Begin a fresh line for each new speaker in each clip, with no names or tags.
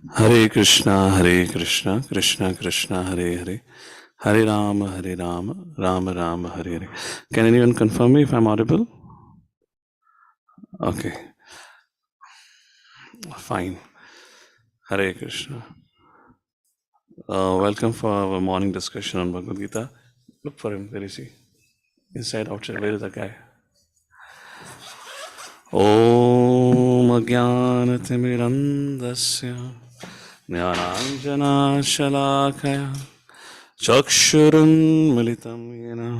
Hare Krishna, Krishna Krishna, Hare Hare, Hare Rama, Rama Rama, Hare Hare. Can anyone confirm me if I'm audible? Okay, fine. Hare Krishna. Welcome for our morning discussion on Bhagavad Gita. Look for him. Where is he? Inside, outside. Where is that guy? Om Ajnanatimidandasya Jnananjana Shalakaya Chakshurunmilitam Yena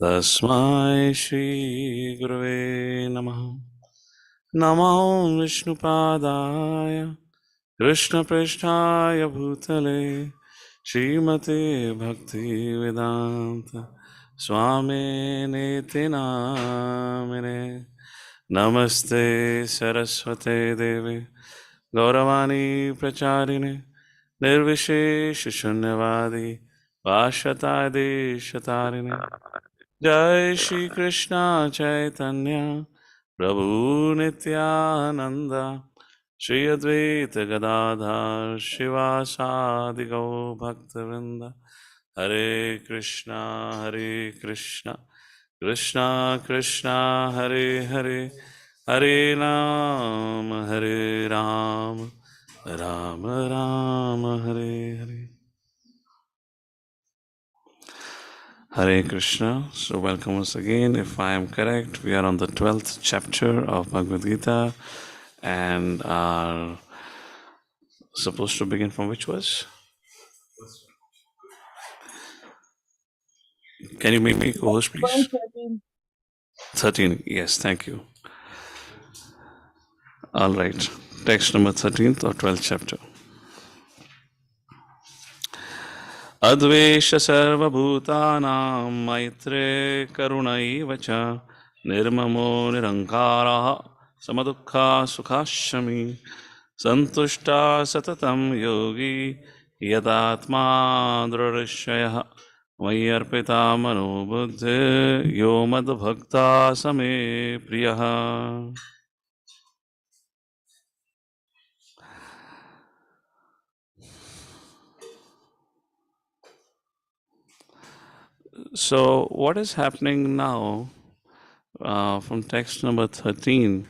Tasmai Shri Gurave Namaha. Namo Vishnupadaya Krishna Prishtaya Bhutale Srimate Bhakti Vedanta Swami Niti Namine Namaste Saraswate Devi Gauravani Pracharine Nirvishesh Shunyavadi Vashata Shatarine Jai Shri Krishna Chaitanya Prabhu Nityananda Shri Advaita Gadadhar Shivasadi Gau Bhaktavinda Hare Krishna Krishna Krishna Hare Hare Hare Ram Ram Ram Hare Hare. Hare Krishna. So welcome once again. If I am correct, we are on the 12th chapter of Bhagavad Gita and are supposed to begin from which verse? Can you make me co-host, please?
113.
13. Yes, thank you. All right. Text number 13th or 12th chapter. Advesha sarva bhutanam maitre karunaiva cha nirmamo nirankaraha samadukha sukhashami santushta satatam yogi yadatma dhrishayah mayarpita mano buddhi yo mad bhakta same priyaha. So what is happening now from text number 13?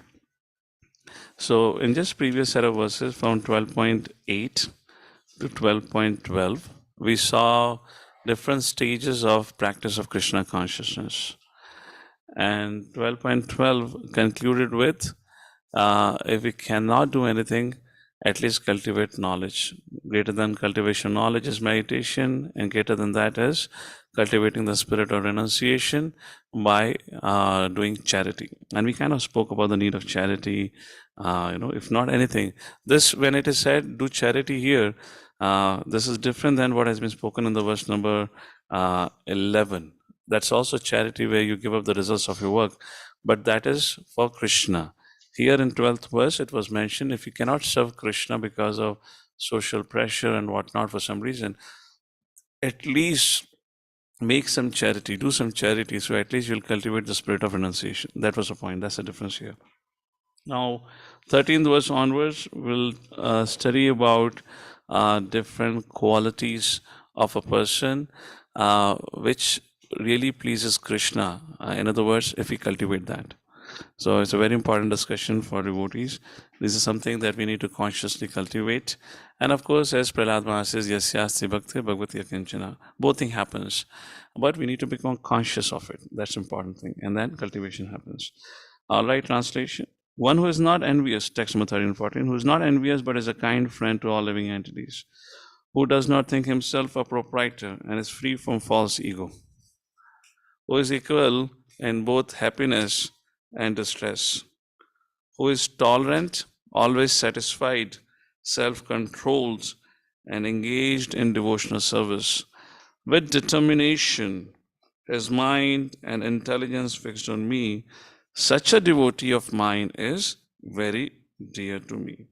So in just previous set of verses from 12.8 to 12.12, we saw different stages of practice of Krishna consciousness. And 12.12 concluded with, if we cannot do anything, at least cultivate knowledge. Greater than cultivation knowledge is meditation, and greater than that is cultivating the spirit of renunciation by doing charity. And we kind of spoke about the need of charity. If not anything, this, when it is said do charity here, this is different than what has been spoken in the verse number 11. That's also charity where you give up the results of your work, but that is for Krishna. Here in 12th verse, it was mentioned if you cannot serve Krishna because of social pressure and whatnot for some reason, at least make some charity, do some charity, so at least you'll cultivate the spirit of renunciation. That was the point. That's the difference here. Now, 13th verse onwards, we'll study about different qualities of a person which really pleases Krishna. In other words, if we cultivate that. So it's a very important discussion for devotees. This is something that we need to consciously cultivate. And of course, as Prahlad Maharaj says, Yasyasti Bhakti Bhagavati Akinchana. Both things happens. But we need to become conscious of it. That's the important thing. And then cultivation happens. All right, translation. One who is not envious, text number 13 and 14, who is not envious but is a kind friend to all living entities, who does not think himself a proprietor and is free from false ego, who is equal in both happiness and distress, who is tolerant, always satisfied, self-controlled, and engaged in devotional service, with determination, his mind and intelligence fixed on me, such a devotee of mine is very dear to me.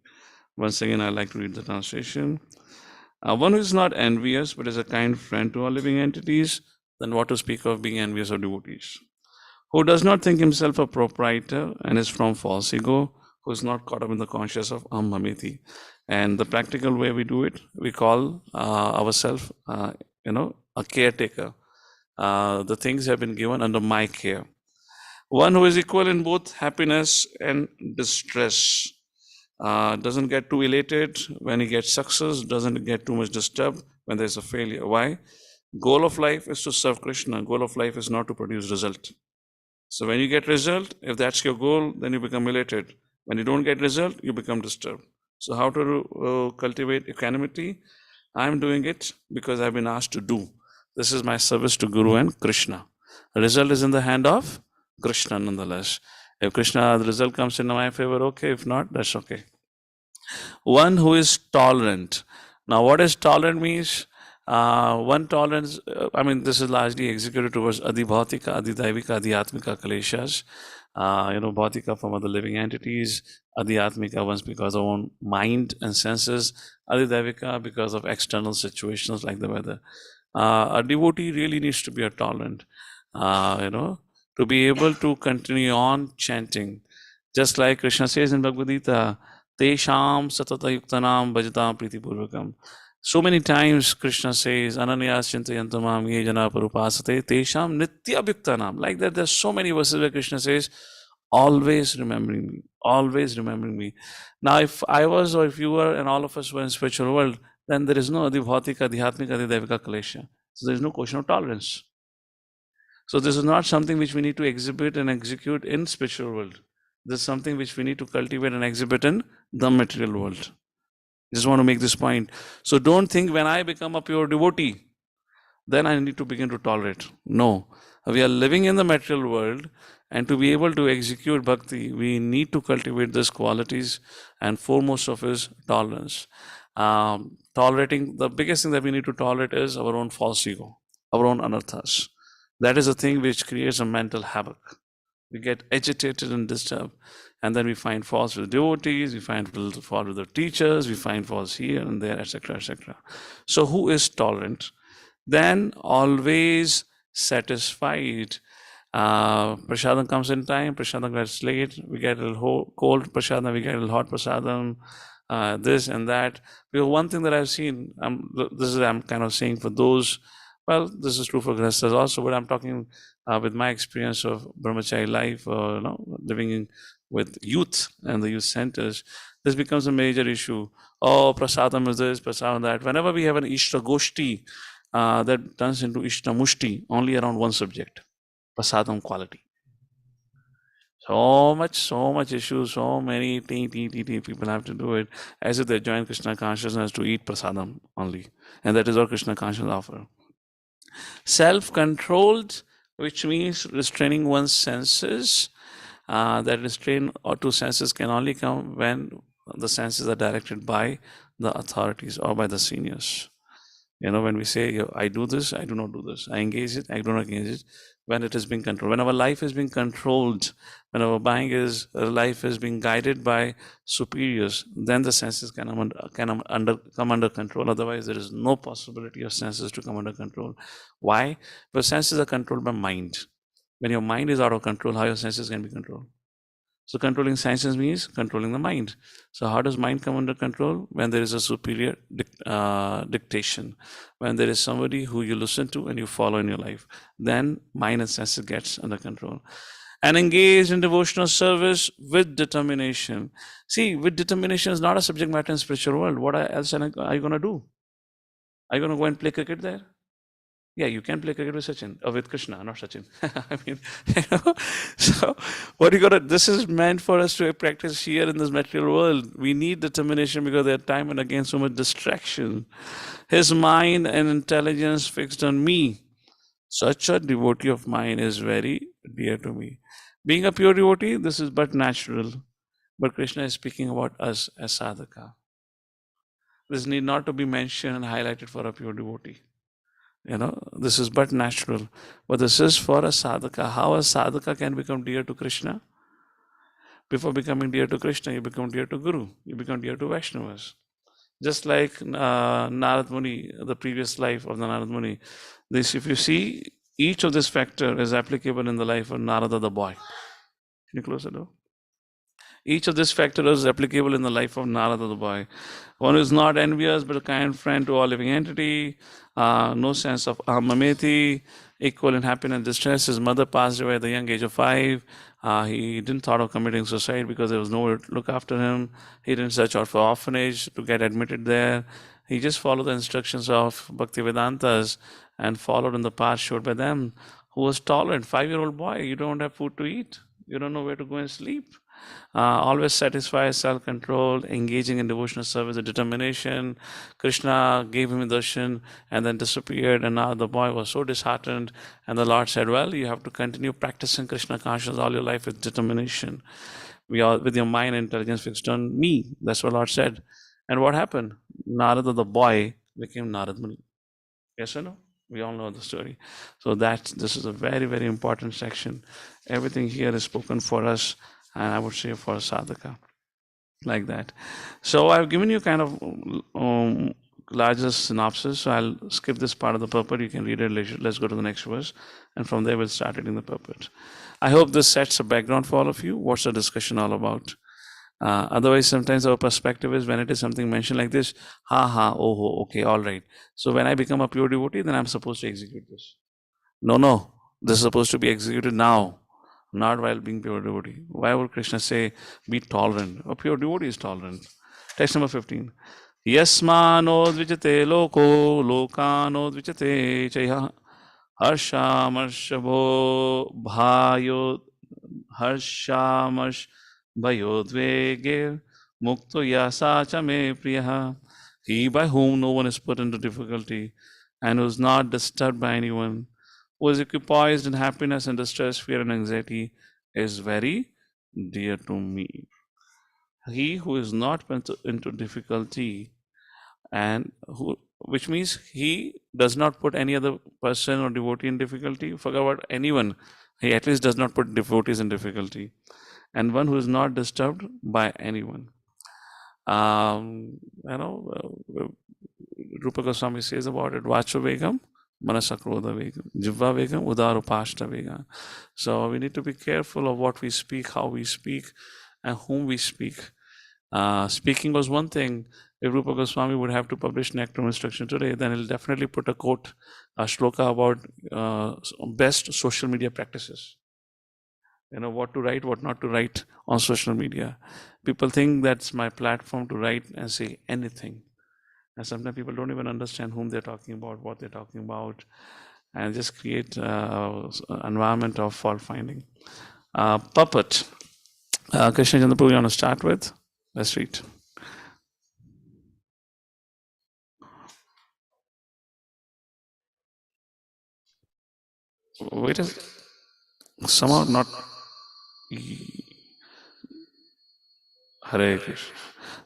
Once again, I'd like to read the translation. One who is not envious, but is a kind friend to all living entities, then what to speak of being envious of devotees? Who does not think himself a proprietor and is from false ego, who's not caught up in the conscious of Mhamiti. And the practical way we do it, we call ourselves, a caretaker. The things have been given under my care. One who is equal in both happiness and distress. Doesn't get too elated when he gets success, doesn't get too much disturbed when there's a failure. Why? Goal of life is to serve Krishna. Goal of life is not to produce result. So when you get result, if that's your goal, then you become elated. When you don't get result, you become disturbed. So how to cultivate equanimity? I'm doing it because I've been asked to do. This is my service to Guru and Krishna. The result is in the hand of Krishna nonetheless. If Krishna, the result comes in my favor, okay. If not, that's okay. One who is tolerant. Now, what is tolerant means? One tolerance, this is largely executed towards adhibhautika, adhidaivika, adhyatmika kaleshas. Bhautika from other living entities, adhyatmika ones because of own mind and senses, adhidaivika because of external situations like the weather. A devotee really needs to be a tolerant, to be able to continue on chanting. Just like Krishna says in Bhagavad Gita, Tesham satata yuktanam bhajatam pritipurvakam. So many times Krishna says, Ananyas chintayantamam ye jana parupasate tesham nitya bhuktanam. Like that, there's so many verses where Krishna says, always remembering me, always remembering me. Now, if I was, or if you were, and all of us were in spiritual world, then there is no adhibhautika, adhyatmika, adhidaivika kalesha. So there is no question of tolerance. So this is not something which we need to exhibit and execute in spiritual world. This is something which we need to cultivate and exhibit in the material world. Just want to make this point. So don't think when I become a pure devotee, then I need to begin to tolerate. No, we are living in the material world, and to be able to execute bhakti, we need to cultivate these qualities, and foremost of is tolerance. Tolerating, the biggest thing that we need to tolerate is our own false ego, our own anarthas. That is a thing which creates a mental havoc. We get agitated and disturbed, and then we find faults with devotees, we find fault with the teachers, we find faults here and there, etc., etc. So who is tolerant? Then always satisfied. Prasadam comes in time, prasadam gets late, we get a little cold prasadam, we get a little hot prasadam, this and that. Because one thing that I've seen, I'm kind of saying for those, well, this is true for grihasthas also, but I'm talking with my experience of brahmachari life, living with youth and the youth centers. This becomes a major issue. Oh, prasadam is this, prasadam that. Whenever we have an Ishta Goshti, that turns into Ishta Mushti, only around one subject, prasadam quality. So much issues, so many people have to do it as if they join Krishna consciousness to eat prasadam only. And that is what Krishna consciousness offers. Self-controlled, which means restraining one's senses. That restraint or two senses can only come when the senses are directed by the authorities or by the seniors. When we say, I do this, I do not do this. I engage it, I do not engage it. When it is being controlled, when our life is being controlled, when our life is being guided by superiors, then the senses come under control. Otherwise, there is no possibility of senses to come under control. Why? Because senses are controlled by mind. When your mind is out of control, how your senses can be controlled? So controlling senses means controlling the mind. So how does mind come under control? When there is a superior dictation, when there is somebody who you listen to and you follow in your life, then mind and senses gets under control. And engage in devotional service with determination. See, with determination is not a subject matter in spiritual world. What else are you going to do? Are you going to go and play cricket there? Yeah, you can play cricket with Sachin, or with Krishna, not Sachin. So what you got to, this is meant for us to practice here in this material world. We need determination because there are time and again so much distraction. His mind and intelligence fixed on me. Such a devotee of mine is very dear to me. Being a pure devotee, this is but natural. But Krishna is speaking about us as sadhaka. This need not to be mentioned and highlighted for a pure devotee. This is but natural. But this is for a sadhaka. How a sadhaka can become dear to Krishna? Before becoming dear to Krishna, you become dear to Guru. You become dear to Vaishnavas. Just like Narad Muni, the previous life of the Narad Muni. This, if you see, each of this factor is applicable in the life of Narada the boy. Can you close the door? Each of these factors is applicable in the life of Narada the boy. One who is not envious but a kind friend to all living entity, no sense of mameti, equal in happiness and distress. His mother passed away at the young age of 5. He didn't thought of committing suicide because there was no one to look after him. He didn't search out for orphanage to get admitted there. He just followed the instructions of Bhaktivedantas and followed in the path showed by them. Who was tolerant? 5-year-old boy, you don't have food to eat. You don't know where to go and sleep. Always satisfied, self-control, engaging in devotional service with determination. Krishna gave him a darshan and then disappeared, and now the boy was so disheartened. And the Lord said, well, you have to continue practicing Krishna consciousness all your life with determination. With your mind and intelligence fixed on me. That's what Lord said. And what happened? Narada the boy became Narad Muni. Yes or no? We all know the story. So this is a very, very important section. Everything here is spoken for us, and I would say for sadhaka, like that. So I've given you kind of larger synopsis. So I'll skip this part of the purport. You can read it later. Let's go to the next verse, and from there we'll start reading the purport. I hope this sets a background for all of you. What's the discussion all about? Otherwise, sometimes our perspective is when it is something mentioned like this, oh, okay, all right. So when I become a pure devotee, then I'm supposed to execute this. No, this is supposed to be executed now, not while being pure devotee. Why would Krishna say, be tolerant? A pure devotee is tolerant. Text number 15. Yasmano dvijate loko, lokano dvijate chaya, harshamarshavo bhayo, harshamarsh Bhayodvegir mukto yasa me priyaha. He by whom no one is put into difficulty and who is not disturbed by anyone, who is equipoised in happiness and distress, fear and anxiety, is very dear to me. He who is not put into difficulty and which means he does not put any other person or devotee in difficulty. Forget about anyone. He at least does not put devotees in difficulty. And one who is not disturbed by anyone. Rupa Goswami says about it, Vacho Vegam, Manasakrodha Vegam, Jivva Vegam, Udarupashta Vegam. So we need to be careful of what we speak, how we speak, and whom we speak. Speaking was one thing. If Rupa Goswami would have to publish Nectar instruction today, then he'll definitely put a quote, a shloka about best social media practices. What to write, what not to write on social media. People think that's my platform to write and say anything. And sometimes people don't even understand whom they're talking about, what they're talking about, and just create an environment of fault finding. Puppet. Krishna Chandra Prabhu, you want to start with? Let's read. Wait a somehow not. Hare Krishna.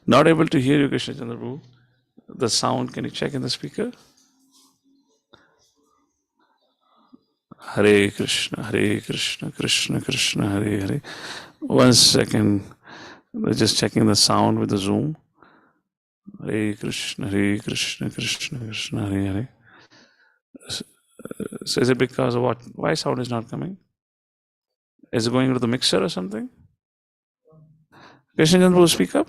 Not able to hear you, Krishna Chandra Prabhu. The sound, can you check in the speaker? Hare Krishna, Krishna Krishna, Hare Hare. 1 second. We're just checking the sound with the Zoom. Hare Krishna, Krishna Krishna, Hare Hare. So is it because of what? Why sound is not coming? Is it going to the mixer or something? Krishna Chandra, speak up.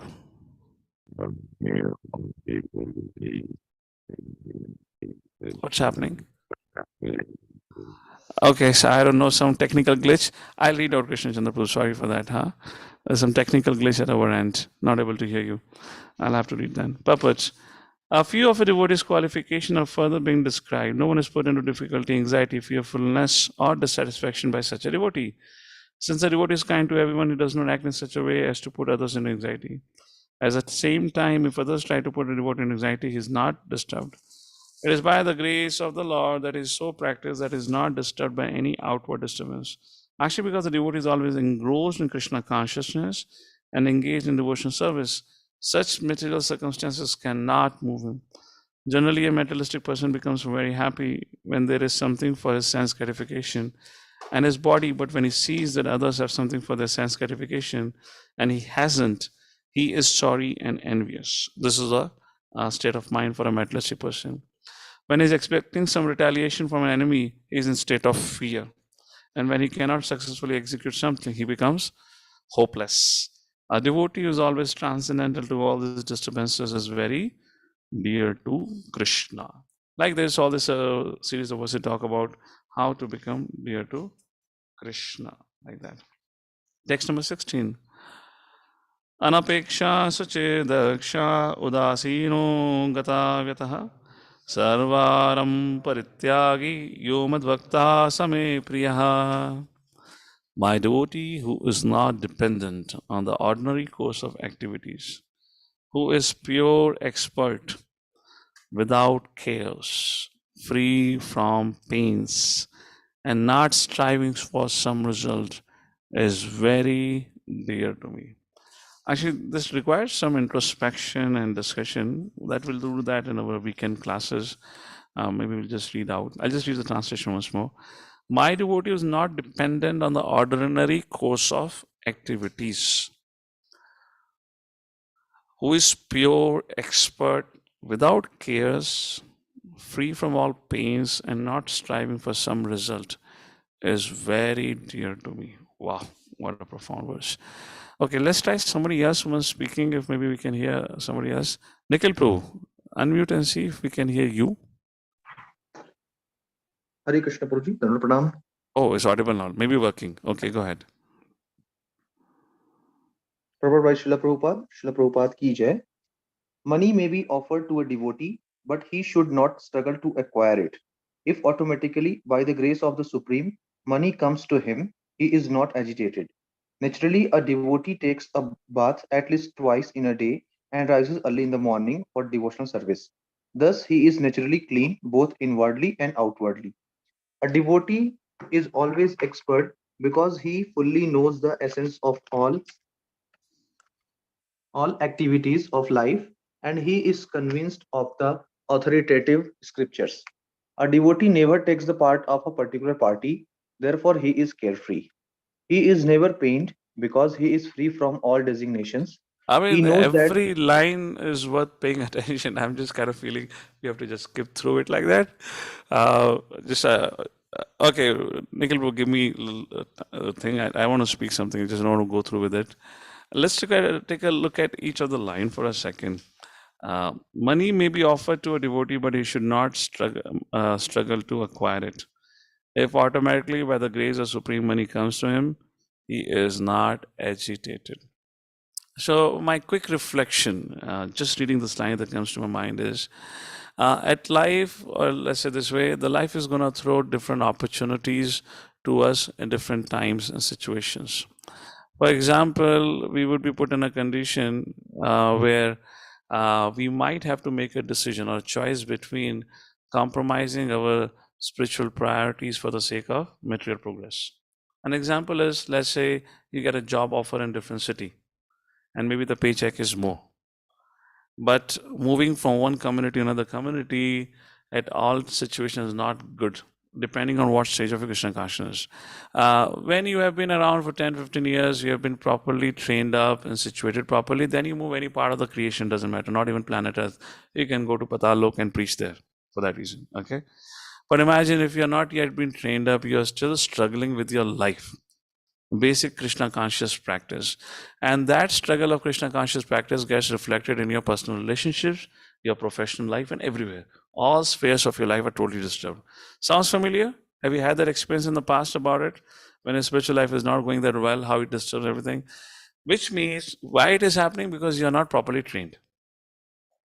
What's happening? Okay, so I don't know, some technical glitch. I'll read out Krishna Chandra Prabhu. Sorry for that, huh? There's some technical glitch at our end. Not able to hear you. I'll have to read then. Purports. A few of a devotee's qualifications are further being described. No one is put into difficulty, anxiety, fearfulness, or dissatisfaction by such a devotee. Since the devotee is kind to everyone, he does not act in such a way as to put others in anxiety. At the same time, if others try to put a devotee in anxiety, he is not disturbed. It is by the grace of the Lord that is so practiced that is not disturbed by any outward disturbance. Actually, because the devotee is always engrossed in Krishna consciousness and engaged in devotional service, such material circumstances cannot move him. Generally, a materialistic person becomes very happy when there is something for his sense gratification and his body, but when he sees that others have something for their sense gratification and he hasn't, he is sorry and envious. This is a state of mind for a materialistic person. When he's expecting some retaliation from an enemy, he is in state of fear. And when he cannot successfully execute something, he becomes hopeless. A devotee who is always transcendental to all these disturbances is very dear to Krishna. Like there's all this series of verses talk about how to become dear to Krishna, like that. Text number 16. अनपेक्षा सुचेदक्षा उदासीनो गतागतः सर्वारं परित्यागी यो मद्भक्ता समे प्रियः. My devotee who is not dependent on the ordinary course of activities, who is pure expert without chaos, free from pains, and not striving for some result, is very dear to me. Actually, this requires some introspection and discussion. That we'll do that in our weekend classes. Maybe we'll just read out. I'll just read the translation once more. My devotee is not dependent on the ordinary course of activities, who is pure, expert, without cares, free from all pains, and not striving for some result, is very dear to me. Wow, what a profound verse. Okay, let's try somebody else who was speaking, if maybe we can hear somebody else. Nikhil Prabhu, unmute and see if we can hear you.
Hare Krishna Prabhuji, Dandavat Pranam.
Oh, it's audible now. Maybe working. Okay, go ahead.
Prabhupada by Srila Prabhupada ki jai. Money may be offered to a devotee, but he should not struggle to acquire it. If automatically, by the grace of the Supreme, money comes to him, he is not agitated. Naturally, a devotee takes a bath at least twice in a day and rises early in the morning for devotional service. Thus, he is naturally clean both inwardly and outwardly. A devotee is always expert because he fully knows the essence of all activities of life, and he is convinced of the authoritative scriptures. A devotee never takes the part of a particular party, therefore, he is carefree. He is never pained because he is free from all designations.
I
He
mean,
knows that.
every line is worth paying attention. I'm just kind of feeling we have to just skip through it like that. Just okay, Nikhil, will give me a thing. I want to speak something. I just don't want to go through with it. Let's take a look at each of the line for a second. Money may be offered to a devotee, but he should not struggle to acquire it. If automatically, by the grace of supreme, money comes to him, he is not agitated. So my quick reflection, just reading this line that comes to my mind is, at life, or let's say this way, the life is going to throw different opportunities to us in different times and situations. For example, we would be put in a condition where we might have to make a decision or a choice between compromising our spiritual priorities for the sake of material progress. An example is, let's say you get a job offer in a different city and maybe the paycheck is more. But moving from one community to another community at all situations is not good, depending on what stage of your Krishna consciousness. When you have been around for 10, 15 years, you have been properly trained up and situated properly, then you move any part of the creation, doesn't matter, not even planet Earth. You can go to Patal Lok and preach there for that reason, okay? But imagine if you're not yet been trained up, you're still struggling with your life. Basic Krishna conscious practice. And that struggle of Krishna conscious practice gets reflected in your personal relationships, your professional life, and everywhere. All spheres of your life are totally disturbed. Sounds familiar? Have you had that experience in the past about it? When your spiritual life is not going that well, how it disturbs everything? Which means why it is happening? Because you're not properly trained.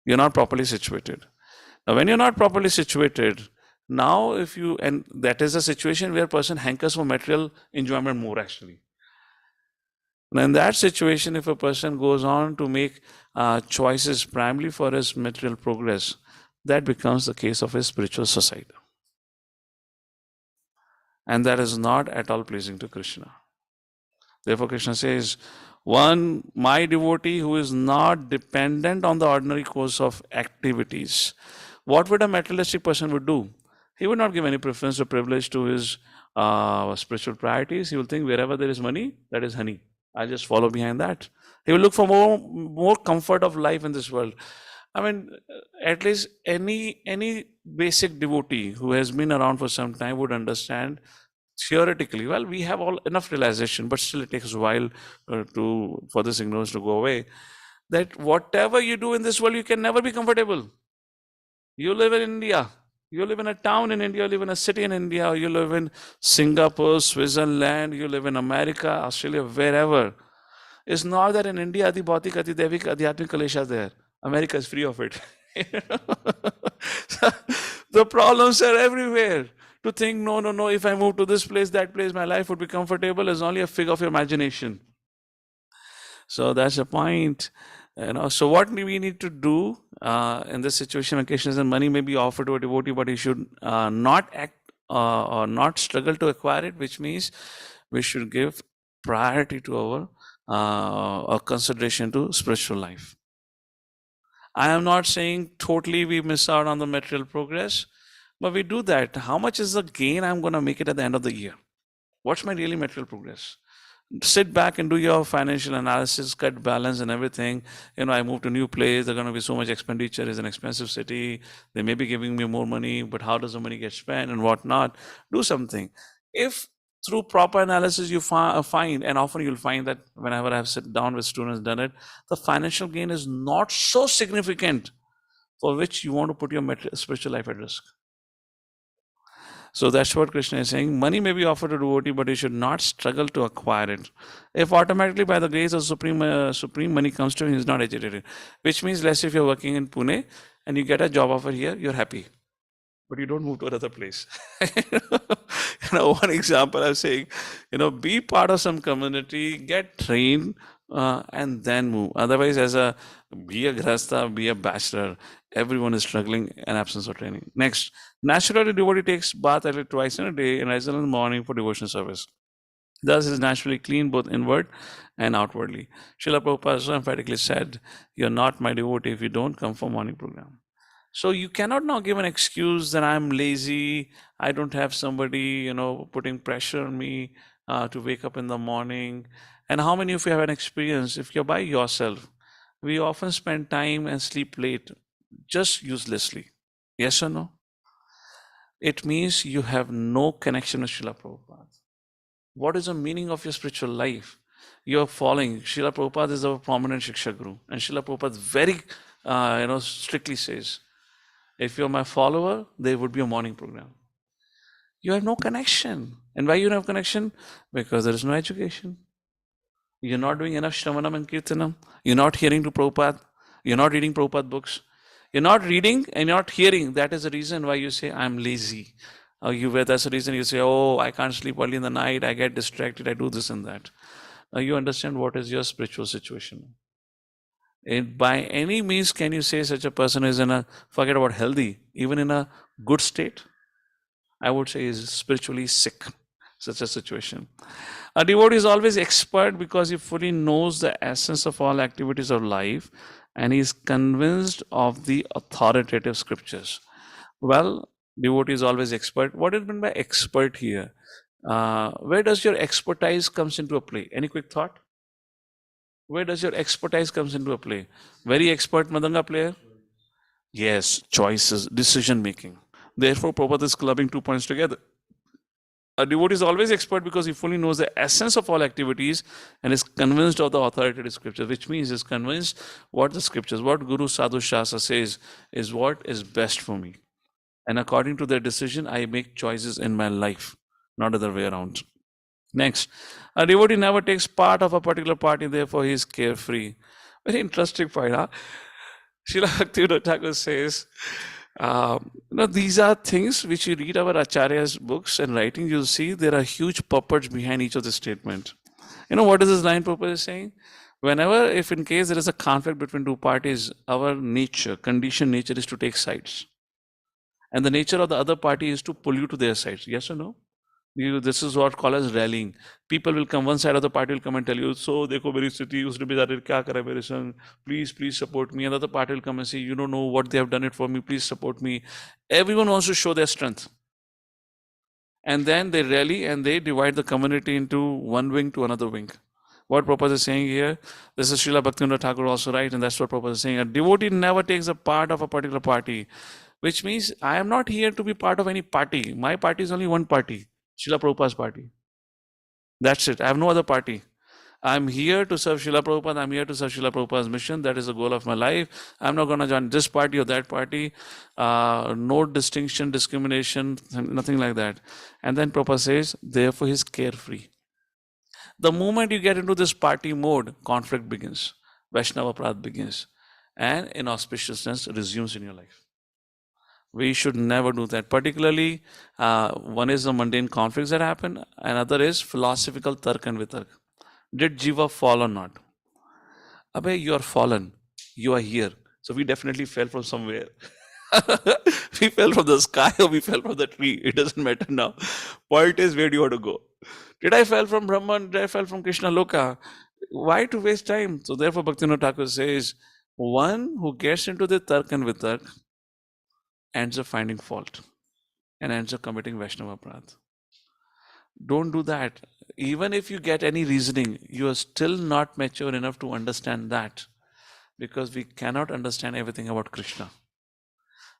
You're not properly situated. Now, when you're not properly situated, now if you, and that is a situation where a person hankers for material enjoyment more actually. And in that situation, if a person goes on to make choices primarily for his material progress, that becomes the case of his spiritual suicide. And that is not at all pleasing to Krishna. Therefore, Krishna says, one, my devotee who is not dependent on the ordinary course of activities. What would a materialistic person would do? He would not give any preference or privilege to his spiritual priorities. He will think wherever there is money, that is honey. I'll just follow behind that. He will look for more comfort of life in this world. I mean, at least any basic devotee who has been around for some time would understand Theoretically, well, we have all enough realization, but still it takes a while for this ignorance to go away. That whatever you do in this world, you can never be comfortable. You live in India, you live in a town in India, you live in a city in India, or you live in Singapore, Switzerland, you live in America, Australia, wherever. It's not that in India, Adi Bhautik, Adi Devik, Adhyatmik Kalesha is there. America is free of it. The problems are everywhere. To think, no, no, no, if I move to this place, that place, my life would be comfortable is only a fig of your imagination. So that's the point. So what we need to do in this situation, occasions, and money may be offered to a devotee, but he should not act or not struggle to acquire it, which means we should give priority to our consideration to spiritual life. I am not saying totally we miss out on the material progress, but we do that. How much is the gain I'm going to make it at the end of the year? What's my really material progress? Sit back and do your financial analysis, cut balance and everything. I moved to a new place. There's going to be so much expenditure. It's an expensive city. They may be giving me more money, but how does the money get spent and whatnot? Do something. If through proper analysis you find, and often you'll find that whenever I've sat down with students, done it, the financial gain is not so significant for which you want to put your spiritual life at risk. So that's what Krishna is saying. Money may be offered to devotee, but he should not struggle to acquire it. If automatically by the grace of supreme money comes to him, he is not agitated. Which means, let's say if you're working in Pune and you get a job offer here, you're happy. But you don't move to another place. One example I'm saying, be part of some community, get trained, and then move. Otherwise, be a grahastha, be a bachelor, everyone is struggling in absence of training. Next, naturally, devotee takes bath at least twice in a day and rises in the morning for devotion service. Thus, is naturally clean both inward and outwardly. Srila Prabhupada so emphatically said, "You're not my devotee if you don't come for morning program." So you cannot now give an excuse that I'm lazy, I don't have somebody, putting pressure on me to wake up in the morning. And how many of you have an experience, if you're by yourself, we often spend time and sleep late, just uselessly. Yes or no? It means you have no connection with Srila Prabhupada. What is the meaning of your spiritual life? You're following. Srila Prabhupada is our prominent Shiksha Guru. And Srila Prabhupada very, strictly says, if you're my follower, there would be a morning program. You have no connection. And why you don't have connection? Because there is no education. You're not doing enough Shravanam and Kirtanam. You're not hearing to Prabhupada. You're not reading Prabhupada books. You're not reading and you're not hearing. That is the reason why you say, I'm lazy. That's the reason you say, oh, I can't sleep early in the night. I get distracted. I do this and that. Now you understand what is your spiritual situation. By any means, can you say such a person is forget about healthy, even in a good state? I would say is spiritually sick, such a situation. A devotee is always expert because he fully knows the essence of all activities of life and he is convinced of the authoritative scriptures. Well, devotee is always expert. What is meant by expert here? Where does your expertise comes into a play? Any quick thought? Where does your expertise comes into a play? Very expert Madanga player? Yes, choices, decision making. Therefore, Prabhupada is clubbing 2 points together. A devotee is always expert because he fully knows the essence of all activities and is convinced of the authoritative scriptures, which means is convinced what the scriptures, what Guru Sadhu Shastra says is what is best for me. And according to their decision, I make choices in my life, not other way around. Next, a devotee never takes part of a particular party, therefore he is carefree. Very interesting point, huh? Srila Bhaktivinoda Thakur says, these are things which you read our Acharya's books and writing, you'll see there are huge purports behind each of the statement. What is this line Prabhupada is saying? Whenever, if in case there is a conflict between two parties, our nature, conditioned nature is to take sides. And the nature of the other party is to pull you to their sides. Yes or no? This is what called as rallying. People will come, one side of the party will come and tell you, so dekho meri sthiti, usne bechare kya kara mere sang, please support me. Another party will come and say, you don't know what they have done it for me, please support me. Everyone wants to show their strength. And then they rally and they divide the community into one wing to another wing. What Prabhupada is saying here, this is Srila Bhaktivinoda Thakur also right, and that's what Prabhupada is saying. A devotee never takes a part of a particular party, which means I am not here to be part of any party. My party is only one party. Srila Prabhupada's party. That's it. I have no other party. I'm here to serve Srila Prabhupada. I'm here to serve Srila Prabhupada's mission. That is the goal of my life. I'm not going to join this party or that party. No distinction, discrimination, nothing like that. And then Prabhupada says, therefore, he's carefree. The moment you get into this party mode, conflict begins, Vaishnava Prad begins, and inauspiciousness resumes in your life. We should never do that. Particularly, one is the mundane conflicts that happen, another is philosophical tark and vitark. Did Jiva fall or not? Abhay, you are fallen. You are here. So we definitely fell from somewhere. We fell from the sky or we fell from the tree. It doesn't matter now. Point is, where do you want to go? Did I fall from Brahman? Did I fall from Krishna Loka? Why to waste time? So therefore, Bhaktivinoda Thakur says, one who gets into the tark and vitark ends up finding fault and ends up committing Vaishnava Aparadh. Don't do that. Even if you get any reasoning, you are still not mature enough to understand that, because we cannot understand everything about Krishna.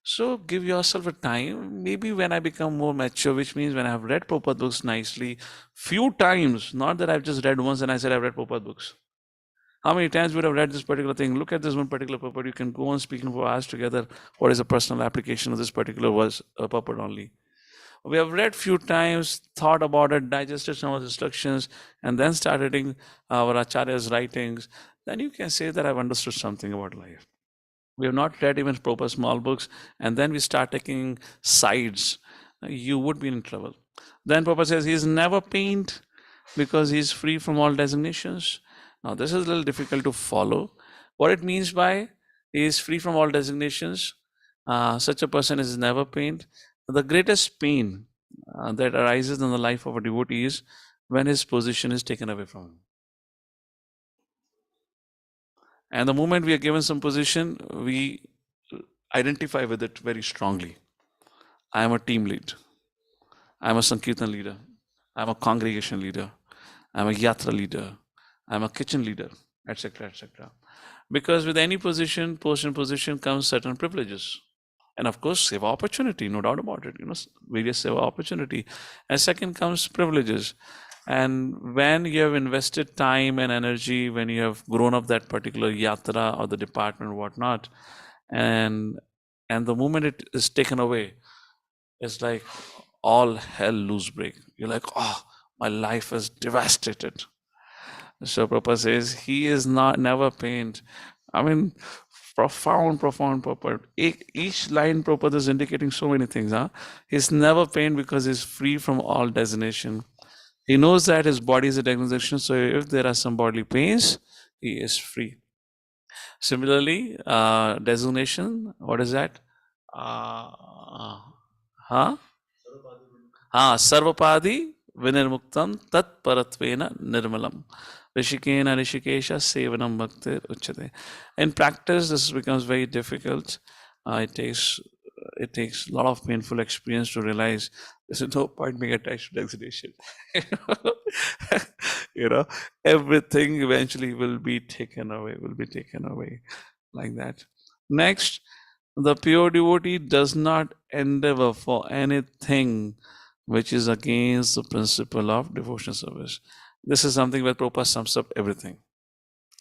So give yourself a time. Maybe when I become more mature, which means when I have read Prabhupada books nicely, few times, not that I've just read once and I said I've read Prabhupada books. How many times would have read this particular thing? Look at this one particular purport. You can go on speaking for hours together. What is a personal application of this particular verse, purport only? We have read few times, thought about it, digested some of the instructions, and then started reading our Acharya's writings. Then you can say that I've understood something about life. We have not read even proper small books, and then we start taking sides. You would be in trouble. Then Prabhupada says he is never pained because he is free from all designations. Now, this is a little difficult to follow. What it means by he is free from all designations, such a person is never pained. The greatest pain that arises in the life of a devotee is when his position is taken away from him. And the moment we are given some position, we identify with it very strongly. I am a team lead. I am a Sankirtan leader. I am a congregation leader. I am a yatra leader. I am a kitchen leader, etc., etc. Because with any position, post and position comes certain privileges. And of course, seva opportunity, no doubt about it, various seva opportunity. And second comes privileges. And when you have invested time and energy, when you have grown up that particular yatra or the department or whatnot, and the moment it is taken away, it's like all hell loose break. You're like, oh, my life is devastated. So Prabhupada says he is never pained. I mean, profound purport. Each line Prabhupada is indicating so many things. He's never pained because he's free from all designation. He knows that his body is a designation, so if there are some bodily pains, he is free. Similarly, designation, what is that? Sarvapadi vinirmuktam tat paratvena nirmalam. Rishikena Rishikesha Sevanam Bhaktir Uchate. In practice, this becomes very difficult. It takes a lot of painful experience to realize there's no point being attached to designation. Everything eventually will be taken away, like that. Next, the pure devotee does not endeavor for anything which is against the principle of devotional service. This is something where Prabhupada sums up everything.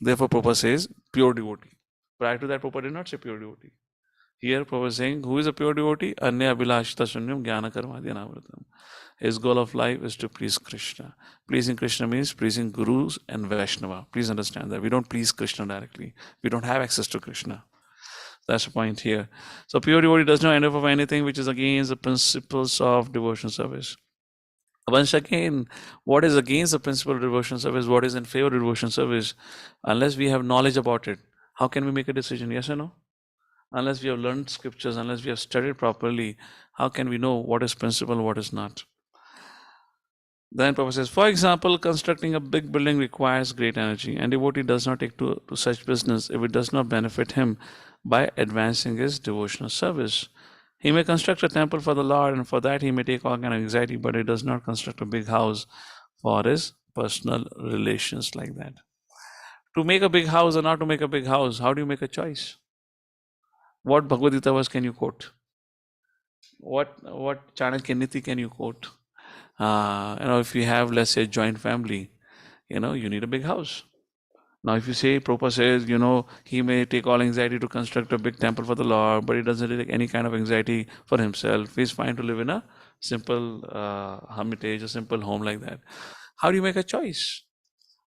Therefore, Prabhupada says pure devotee. Prior to that, Prabhupada did not say pure devotee. Here, Prabhupada is saying, who is a pure devotee? Anya abhilashita shunyam jnana karmadhyanavratam. His goal of life is to please Krishna. Pleasing Krishna means pleasing Gurus and Vaishnava. Please understand that. We don't please Krishna directly. We don't have access to Krishna. That's the point here. So pure devotee does not endeavor for anything which is against the principles of devotional service. Once again, what is against the principle of devotional service? What is in favor of devotional service? Unless we have knowledge about it, how can we make a decision? Yes or no? Unless we have learned scriptures, unless we have studied properly, how can we know what is principle, what is not? Then Prabhupada says, for example, constructing a big building requires great energy, and devotee does not take to such business if it does not benefit him by advancing his devotional service. He may construct a temple for the Lord, and for that he may take all kind of anxiety, but he does not construct a big house for his personal relations like that. To make a big house or not to make a big house, how do you make a choice? What Bhagavad Gita verse can you quote? What Chanakya Niti can you quote? If you have, let's say, a joint family, you need a big house. Now, if you say, Prabhupada says, he may take all anxiety to construct a big temple for the Lord, but he doesn't take any kind of anxiety for himself. He's fine to live in a simple hermitage, a simple home like that. How do you make a choice?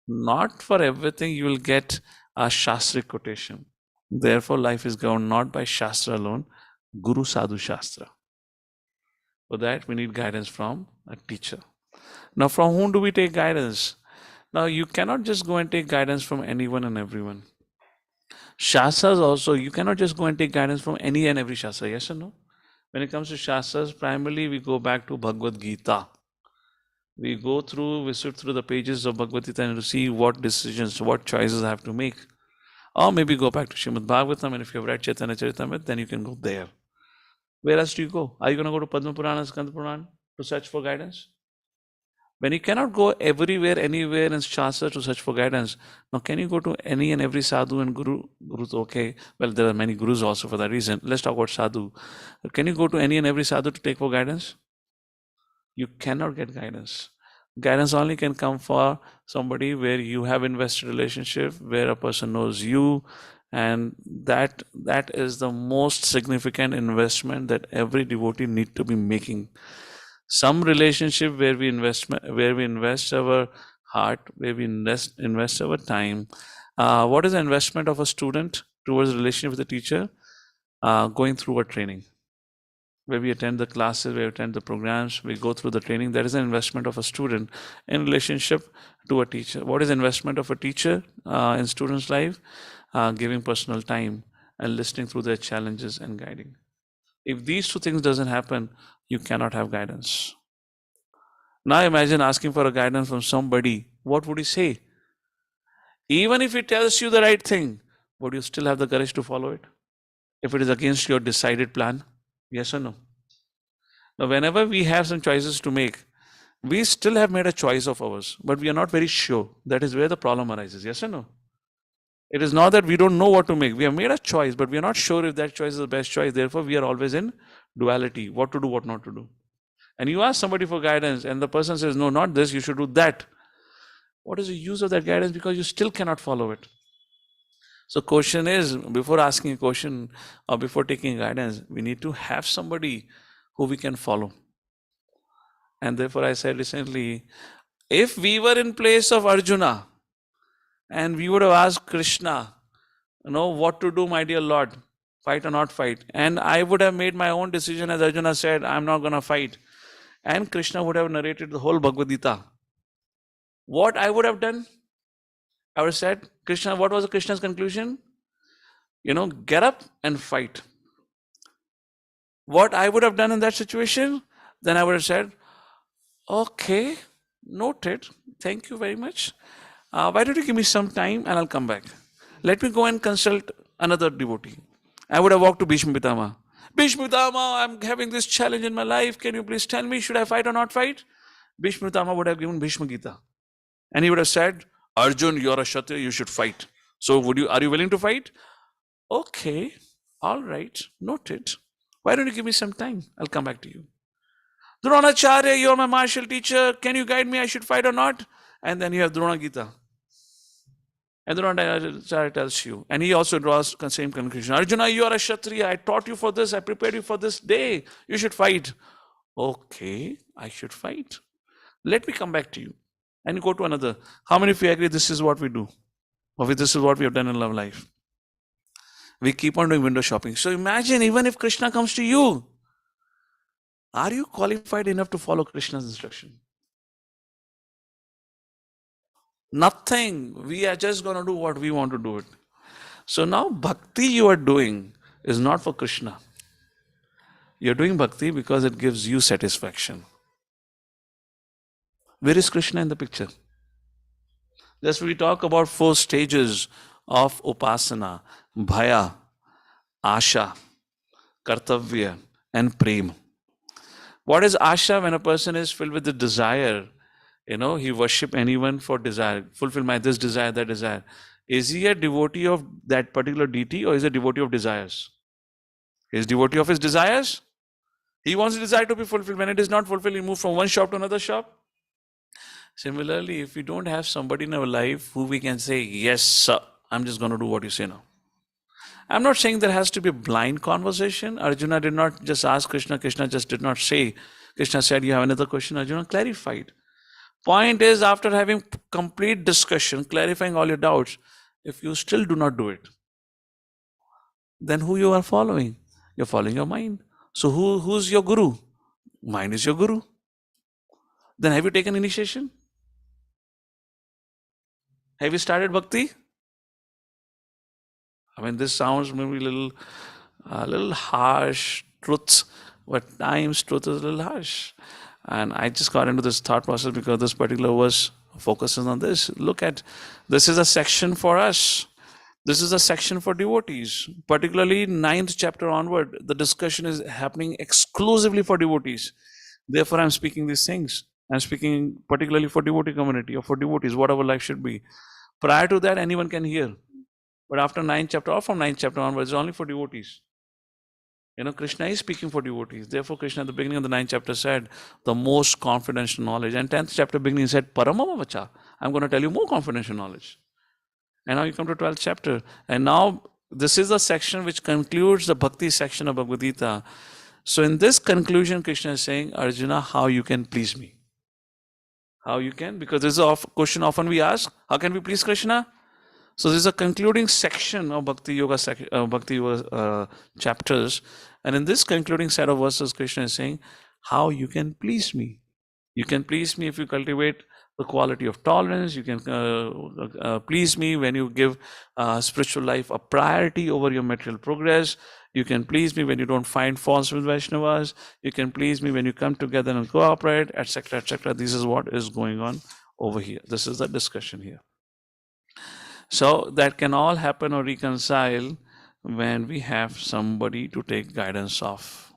Not for everything you will get a Shastric quotation. Therefore, life is governed not by Shastra alone, Guru Sadhu Shastra. For that, we need guidance from a teacher. Now, from whom do we take guidance? Now, you cannot just go and take guidance from anyone and everyone. Shastras also, you cannot just go and take guidance from any and every Shastra, yes or no? When it comes to Shastras, primarily we go back to Bhagavad Gita. We sit through the pages of Bhagavad Gita and to see what decisions, what choices I have to make. Or maybe go back to Srimad Bhagavatam, and if you have read Chaitanya Charitamrita, then you can go there. Where else do you go? Are you going to go to Padma Purana, Skanda Purana to search for guidance? When you cannot go everywhere, anywhere in Shastra to search for guidance, now can you go to any and every sadhu and guru? Guru's okay. Well, there are many gurus also for that reason. Let's talk about sadhu. Can you go to any and every sadhu to take for guidance? You cannot get guidance. Guidance only can come for somebody where you have invested relationship, where a person knows you, and that is the most significant investment that every devotee need to be making. Some relationship where we invest our heart, where we invest our time. What is the investment of a student towards a relationship with the teacher? Going through a training, where we attend the classes, we attend the programs, we go through the training. That is an investment of a student in relationship to a teacher. What is investment of a teacher in student's life? Giving personal time and listening through their challenges and guiding. If these two things doesn't happen, you cannot have guidance. Now imagine asking for a guidance from somebody. What would he say? Even if he tells you the right thing, would you still have the courage to follow it? If it is against your decided plan? Yes or no? Now, whenever we have some choices to make, we still have made a choice of ours, but we are not very sure. That is where the problem arises. Yes or no? It is not that we don't know what to make. We have made a choice, but we are not sure if that choice is the best choice. Therefore, we are always in duality. What to do, what not to do. And you ask somebody for guidance, and the person says, no, not this, you should do that. What is the use of that guidance? Because you still cannot follow it. So question is, before asking a question or before taking guidance, we need to have somebody who we can follow. And therefore I said recently, if we were in place of Arjuna and we would have asked Krishna, what to do, my dear Lord, fight or not fight, and I would have made my own decision, as Arjuna said, I'm not going to fight, and Krishna would have narrated the whole Bhagavad Gita, what I would have done? I would have said, Krishna, what was Krishna's conclusion? Get up and fight. What I would have done in that situation? Then I would have said, okay, noted. Thank you very much. Why don't you give me some time and I'll come back. Let me go and consult another devotee. I would have walked to Bhishma Pitama. Bhishma Pitama, I'm having this challenge in my life. Can you please tell me, should I fight or not fight? Bhishma Pitama would have given Bhishma Gita. And he would have said, Arjun, you're a Kshatriya, you should fight. So are you willing to fight? Okay, all right, noted. Why don't you give me some time? I'll come back to you. Dronacharya, you're my martial teacher. Can you guide me? I should fight or not? And then you have Drona Gita. And Dronacharya tells you. And he also draws the same conclusion. Arjuna, you are a Kshatriya. I taught you for this. I prepared you for this day. You should fight. Okay, I should fight. Let me come back to you. And you go to another. How many of you agree this is what we do? Or this is what we have done in love life? We keep on doing window shopping. So imagine, even if Krishna comes to you, are you qualified enough to follow Krishna's instruction? Nothing. We are just going to do what we want to do it. So now bhakti you are doing is not for Krishna. You're doing bhakti because it gives you satisfaction. Where is Krishna in the picture? Just we talk about 4 stages of upasana: bhaya, asha, kartavya, and prem. What is asha? When a person is filled with the desire, he worship anyone for desire, fulfill my this desire, that desire. Is he a devotee of that particular deity, or is he a devotee of desires? He is devotee of his desires? He wants his desire to be fulfilled. When it is not fulfilled, he moves from one shop to another shop. Similarly, if we don't have somebody in our life who we can say, yes, sir, I'm just going to do what you say now. I'm not saying there has to be a blind conversation. Arjuna did not just ask Krishna. Krishna just did not say. Krishna said, you have another question. Arjuna clarified. Point is, after having complete discussion, clarifying all your doubts, if you still do not do it, then who you are following? You're following your mind. So who's your guru? Mind is your guru. Then have you taken initiation? Have you started bhakti? I mean, this sounds maybe a little harsh truths, but times truth is a little harsh. And I just got into this thought process because this particular verse focuses on this. Look at, this is a section for us. This is a section for devotees. Particularly 9th chapter onward, the discussion is happening exclusively for devotees. Therefore, I'm speaking these things. I'm speaking particularly for devotee community or for devotees, what our life should be. Prior to that, anyone can hear. But after 9th chapter or from 9th chapter onwards, it's only for devotees. Krishna is speaking for devotees. Therefore, Krishna at the beginning of the 9th chapter said, the most confidential knowledge. And 10th chapter beginning said, Paramama Vacha. I'm going to tell you more confidential knowledge. And now you come to 12th chapter. And now this is the section which concludes the bhakti section of Bhagavad Gita. So in this conclusion, Krishna is saying, Arjuna, how you can please me? How you can? Because this is a question often we ask, how can we please Krishna? So this is a concluding section of Bhakti Yoga chapters. And in this concluding set of verses, Krishna is saying, how you can please me? You can please me if you cultivate the quality of tolerance. You can please me when you give spiritual life a priority over your material progress. You can please me when you don't find faults with Vaishnavas. You can please me when you come together and cooperate, etc., etc. This is what is going on over here. This is the discussion here. So that can all happen or reconcile when we have somebody to take guidance of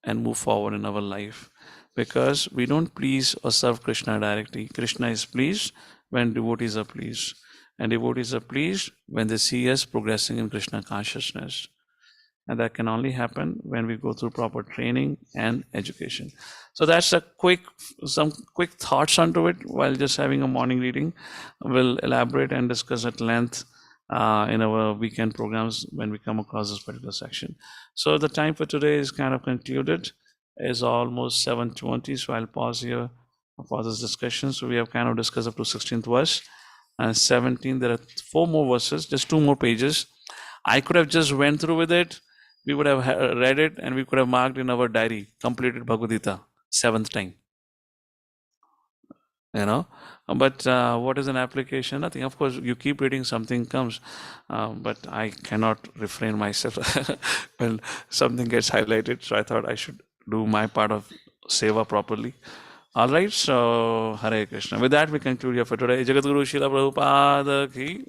and move forward in our life. Because we don't please or serve Krishna directly. Krishna is pleased when devotees are pleased. And devotees are pleased when they see us progressing in Krishna consciousness. And that can only happen when we go through proper training and education. So that's some quick thoughts onto it while just having a morning reading. We'll elaborate and discuss at length in our weekend programs when we come across this particular section. So the time for today is kind of concluded. It's almost 7:20, so I'll pause here for this discussion. So we have kind of discussed up to 16th verse. And 17, there are 4 more verses, just 2 more pages. I could have just went through with it. We would have read it and we could have marked in our diary, completed Bhagavad Gita, 7th time. But what is an application? Nothing. Of course, you keep reading, something comes. But I cannot refrain myself when something gets highlighted. So I thought I should do my part of seva properly. All right, so Hare Krishna. With that, we conclude here for today. Jagadguru Srila Prabhupada ki,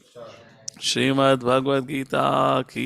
Srimad Bhagavad Gita ki.